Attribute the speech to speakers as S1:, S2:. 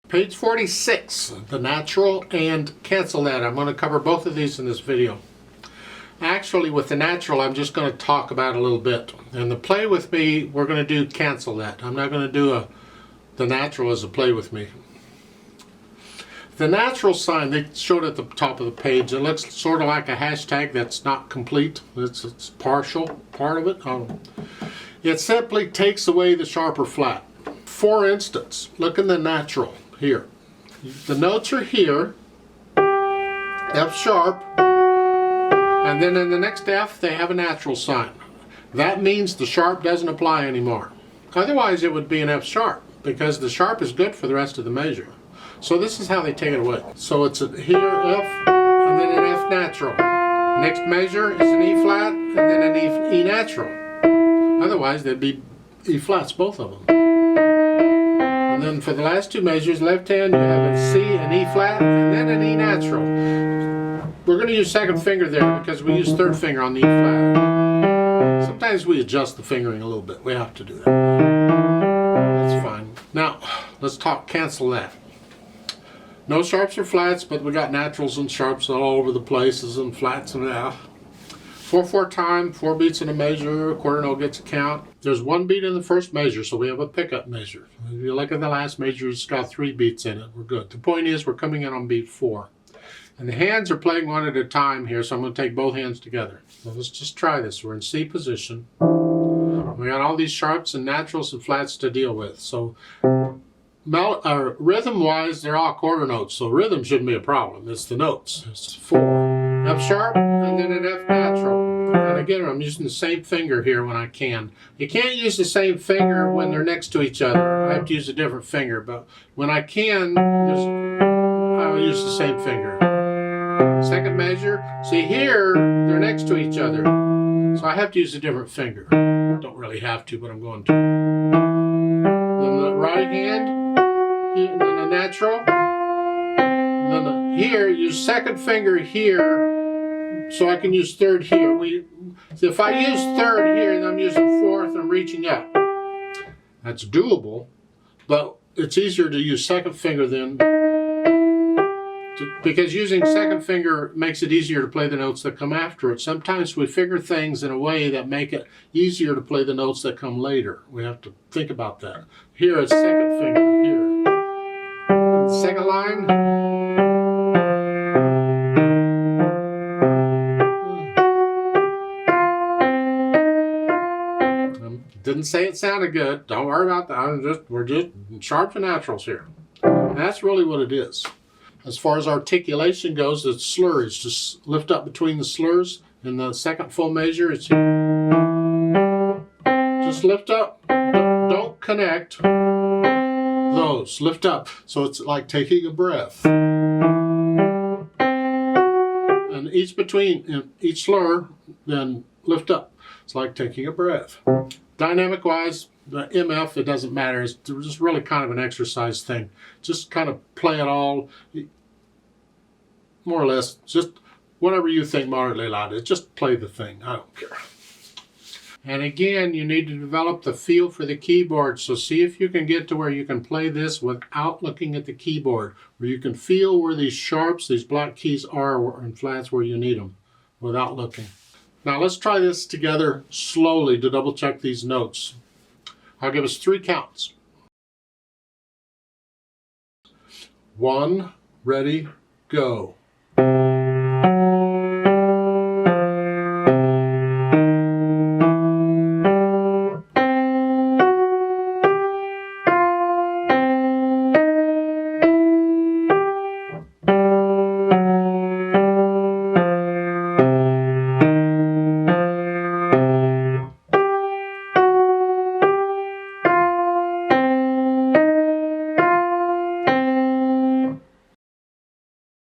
S1: Page 46, the natural and cancel that. I'm going to cover both of these in this video. Actually, with the natural, I'm just going to talk about it a little bit. And the play with me, we're going to do cancel that. I'm not going to do the natural as a play with me. The natural sign, they showed at the top of the page, it looks sort of like a hashtag that's not complete. It's partial part of it. It simply takes away the sharp or flat. For instance, look in the natural here. The notes are here, F sharp, and then in the next F they have a natural sign. That means the sharp doesn't apply anymore. Otherwise it would be an F sharp, because the sharp is good for the rest of the measure. So this is how they take it away. So it's here F, and then an F natural. Next measure is an E flat, and then an E natural. Otherwise they'd be E flats, both of them. And then for the last two measures, left hand, you have a C, an E flat, and then an E natural. We're going to use second finger there because we use third finger on the E flat. Sometimes we adjust the fingering a little bit. We have to do that. That's fine. Now, let's talk cancel that. No sharps or flats, but we got naturals and sharps all over the places and flats and 4/4 time, 4 beats in a measure, a quarter note gets a count. There's 1 beat in the first measure, so we have a pickup measure. If you look at the last measure, it's got 3 beats in it. We're good. The point is, we're coming in on beat 4. And the hands are playing one at a time here, so I'm going to take both hands together. So let's just try this. We're in C position. We got all these sharps and naturals and flats to deal with. So rhythm-wise, they're all quarter notes, so rhythm shouldn't be a problem. It's the notes. It's 4. F sharp, and then an F natural. And again, I'm using the same finger here when I can. You can't use the same finger when they're next to each other. I have to use a different finger, but when I can, I'll use the same finger. Second measure, see here, they're next to each other. So I have to use a different finger. Don't really have to, but I'm going to. Then the right hand, and then a natural. And then here, use second finger here, so I can use third here. If I use third here, then I'm using fourth and reaching up. That's doable, but it's easier to use second finger then, because using second finger makes it easier to play the notes that come after it. Sometimes we figure things in a way that make it easier to play the notes that come later. We have to think about that. Here it's second finger, here. And the second line. Didn't say it sounded good. Don't worry about that. We're just sharps and naturals here. And that's really what it is. As far as articulation goes, the slurs, just lift up between the slurs. In the second full measure, it's just lift up. Don't connect those. Lift up. So it's like taking a breath. And each slur, then lift up. It's like taking a breath. Dynamic-wise, the MF, it doesn't matter. It's just really kind of an exercise thing. Just kind of play it all, more or less, just whatever you think moderately loud is. Just play the thing. I don't care. And again, you need to develop the feel for the keyboard. So see if you can get to where you can play this without looking at the keyboard, where you can feel where these sharps, these black keys are, and flats where you need them, without looking. Now let's try this together slowly to double check these notes. I'll give us 3 counts. 1, ready, go.